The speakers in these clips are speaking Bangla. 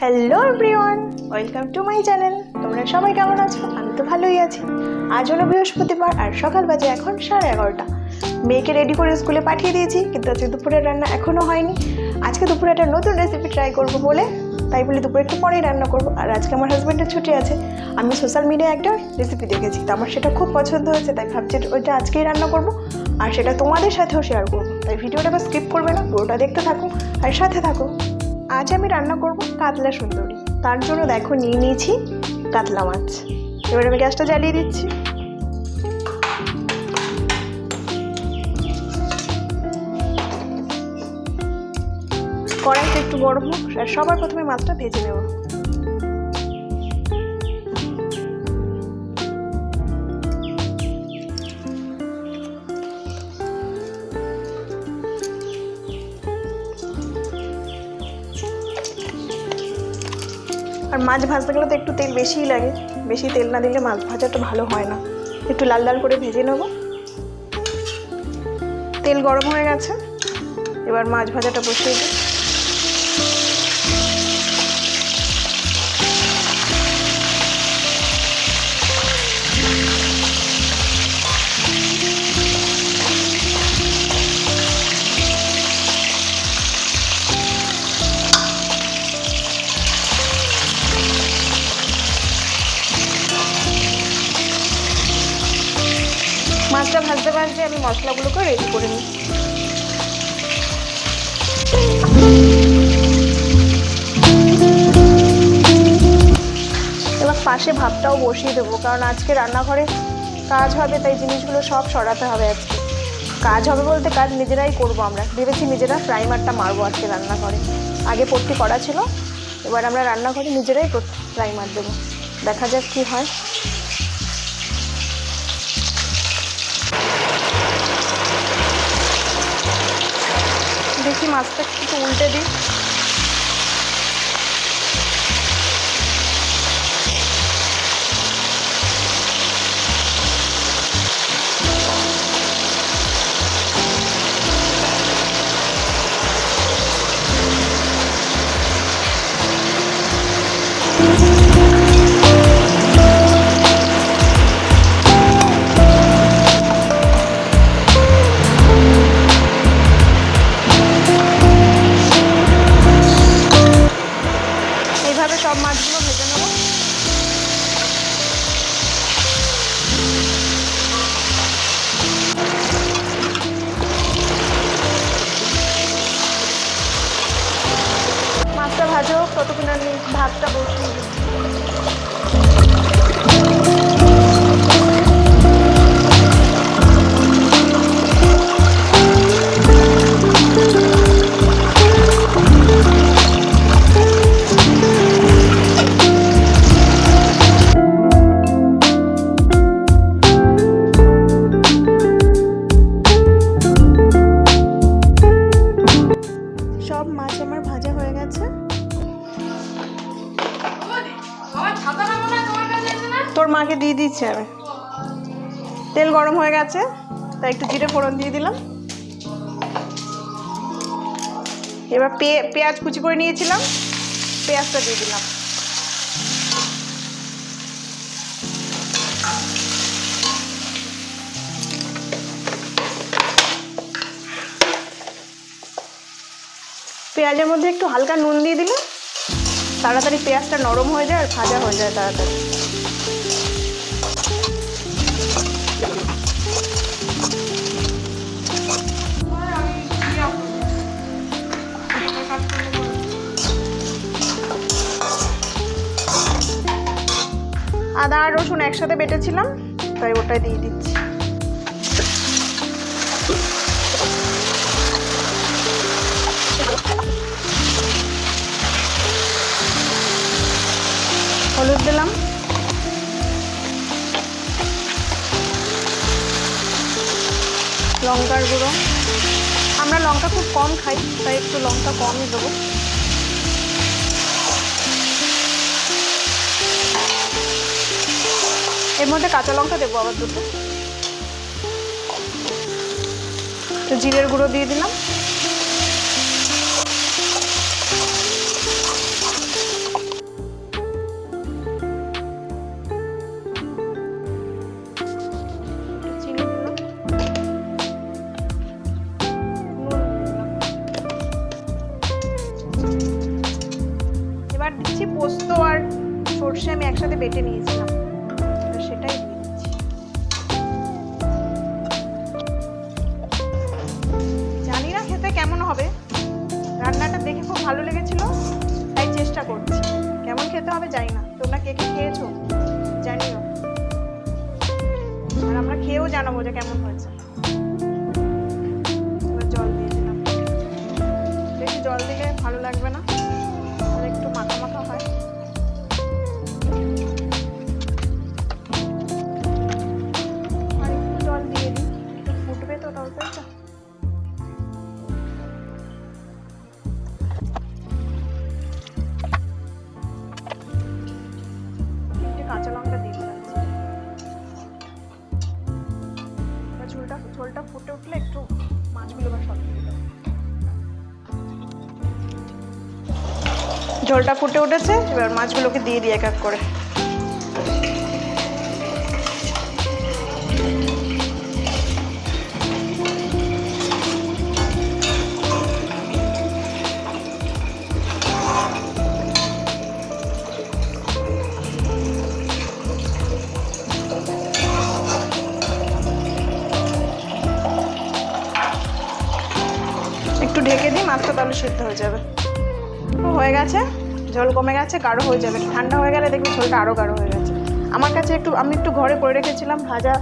Hello everyone, welcome to my channel. তোমরা সবাই কেমন আছো? আমি তো ভালোই আছি। আজ হলো বৃহস্পতিবার আর সকাল বাজে এখন 11:30। মেয়েকে রেডি করে স্কুলে পাঠিয়ে দিয়েছি, কিন্তু আজকে দুপুরের রান্না এখনও হয়নি। আজকে দুপুরে একটা নতুন রেসিপি ট্রাই করবো বলে তাই বলি দুপুরে একটু পরেই রান্না করবো। আর আজকে আমার হাজব্যান্ডের ছুটি আছে। আমি সোশ্যাল মিডিয়ায় একটা রেসিপি দেখেছি, তো আমার সেটা খুব পছন্দ হয়েছে, তাই ভাবছি ওইটা আজকেই রান্না করবো আর সেটা তোমাদের সাথেও শেয়ার করবো। তাই ভিডিওটা বা স্কিপ করবে না, পুরোটা দেখতে থাকো আর সাথে থাকো। আজ আমি রান্না করব কাতলা সুন্দরী। তার জন্য দেখো নিয়ে নিয়েছি কাতলা মাছ। এবার আমি গ্যাসটা জ্বালিয়ে দিচ্ছি। কড়াইটা একটু গরম হোক আর সবার প্রথমে মাছটা ভেজে নেব। আর মাছ ভাজতে গেলে তো একটু তেল বেশিই লাগে, বেশি তেল না দিলে মাছ ভাজাটা ভালো হয় না। একটু লাল লাল করে ভেজে নেব। তেল গরম হয়ে গেছে, এবার মাছ ভাজাটা বসিয়ে দিই। মাছটা ভাজতে ভাজতে আমি মশলাগুলোকে রেডি করে নিই। এবার পাশে ভাতটাও বসিয়ে দেবো, কারণ আজকে রান্নাঘরে কাজ হবে, তাই জিনিসগুলো সব সরাতে হবে। আজকে কাজ হবে বলতে কাজ নিজেরাই করবো। আমরা ভেবেছি নিজেরা প্রাইমারটা মারবো আজকে রান্নাঘরে। আগে পট্টি করা ছিল, এবার আমরা রান্নাঘরে নিজেরাই প্রাইমার দেবো। দেখা যাক কী হয়। দেখি মাছটা একটু উল্টে দিই। সব মাছগুলো ভেজে নেব। মাছটা ভাজো, ততক্ষণ আমি ভাতটা বসিয়ে দিই। সব মাছ আমার ভাজা হয়ে গেছে। তোর মাকে দিয়ে দিচ্ছি আমি। তেল গরম হয়ে গেছে, তাই একটু জিরে ফোড়ন দিয়ে দিলাম। এবার পেঁয়াজ কুচি করে নিয়েছিলাম, পেঁয়াজটা দিয়ে দিলাম। পেঁয়াজের মধ্যে একটু হালকা নুন দিয়ে দিলে তাড়াতাড়ি পেঁয়াজটা নরম হয়ে যায় আর ভাজা হয়ে যায় তাড়াতাড়ি। আদা আর রসুন একসাথে বেটেছিলাম, তাই ওটাই দিয়ে দিচ্ছি। হলুদ দিলাম, লঙ্কার গুঁড়ো। আমরা লঙ্কা খুব কম খাই, তাই একটু লঙ্কা কমই দেবো। এর মধ্যে কাঁচা লঙ্কা দেবো আবার দুটো। তো জিরের গুঁড়ো দিয়ে দিলাম। এবার দিচ্ছি পোস্ত আর সর্ষে আমি একসাথে বেটে নিয়েছিলাম, সেটাই দিয়ে দিচ্ছি। জানি না খেতে কেমন হবে, রান্নাটা দেখে খুব ভালো লেগেছিল তাই চেষ্টা করছি। কেমন খেতে হবে জানি না, তোমরা কে কে খেয়েছো জানিও, আর আমরা খেয়েও জানাবো যে কেমন হয়েছে। এবার জল দিয়ে দিলাম, বেশি জল দিলে ভালো লাগবে না, একটু মাখা মাখা হয়। আর একটু জল দিয়ে দিই, একটু ফুটবে তো তরকারিটা। কাঁচা লঙ্কা দিয়ে দিলাম। ঝোলটা ফুটে উঠলে একটু মাছগুলো বা সব দিয়ে দেবো। ঝোলটা ফুটে উঠেছে, এবার মাছগুলোকে দিয়ে দিই এক এক করে। একটু ঢেকে দিই, মাছটা তাহলে সিদ্ধ হয়ে যাবে। হয়ে গেছে, ঝোল কমে গেছে, গাঢ় হয়ে যাবে। ঠান্ডা হয়ে গেলে দেখবি ঝোলটা আরও গাঢ় হয়ে গেছে। আমার কাছে আমি একটু ঘরে করে রেখেছিলাম, ভাজা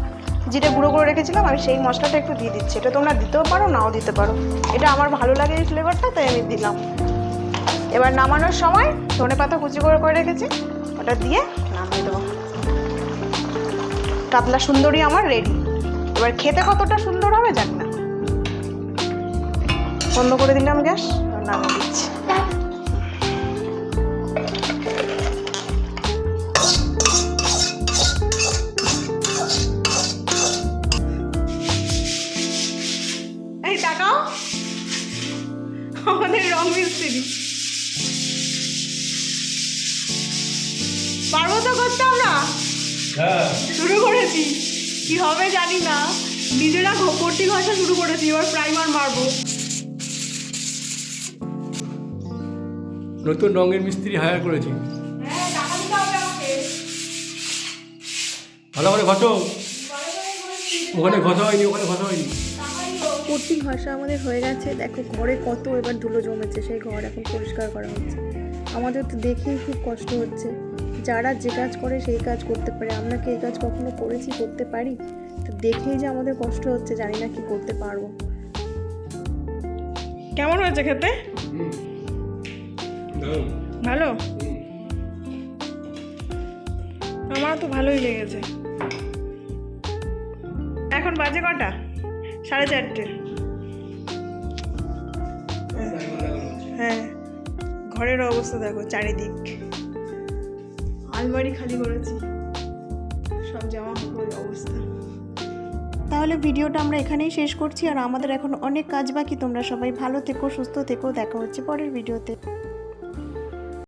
জিরে গুঁড়ো করে রেখেছিলাম, আমি সেই মশলাটা একটু দিয়ে দিচ্ছি। এটা তোমরা দিতেও পারো, নাও দিতে পারো, এটা আমার ভালো লাগে এই ফ্লেভারটা, তাই আমি দিলাম। এবার নামানোর সময় ধনেপাতা কুচি করে রেখেছি, ওটা দিয়ে নামিয়ে দেবো। কাতলা সুন্দরী আমার রেডি। এবার খেতে কতটা সুন্দর হবে জানি না। বন্ধ করে দিলাম গ্যাস, নামিয়ে দিচ্ছি। এই তাকাও, আমাদের রং মিস্ত্রি। পারবো তো করতে আমরা? শুরু করেছি, কি হবে জানি না, নিজেরা পট্টি ঘষা শুরু করেছি, এবার প্রাইমার মারবো। নতুন রঙের মিস্ত্রি হায়ার করেছি। হ্যাঁ, টাকা দিতে হবে আমাকে। ভালো করে ঘষো, ওখানে ঘষা হয়নি, ওখানে ঘষা হয়নি। পট্টি ঘষা আমাদের হয়ে গেছে। দেখো ঘরে কত এবার ধুলো জমেছে, সেই ঘর এখন পরিষ্কার করা হচ্ছে। আমাদের তো দেখেই খুব কষ্ট হচ্ছে। যারা যে কাজ করে সেই কাজ করতে পারে, আমরা কি এই কাজ কখনো করেছি, করতে পারি? তো দেখেই যে আমাদের কষ্ট হচ্ছে, জানি না কি করতে পারবো। কেমন হয়েছে খেতে? ভালো, আমার তো ভালোই লেগেছে। এখন বাজে কটা? 4:30। হ্যাঁ, ঘরের অবস্থা দেখো, চারিদিক আলমারি খালি করেছি, সব জামা কাপড়ের অবস্থা। তাহলে ভিডিওটা আমরা এখানেই শেষ করছি, আর আমাদের এখন অনেক কাজ বাকি। তোমরা সবাই ভালো থেকো, সুস্থ থেকো, দেখা হচ্ছে পরের ভিডিওতে।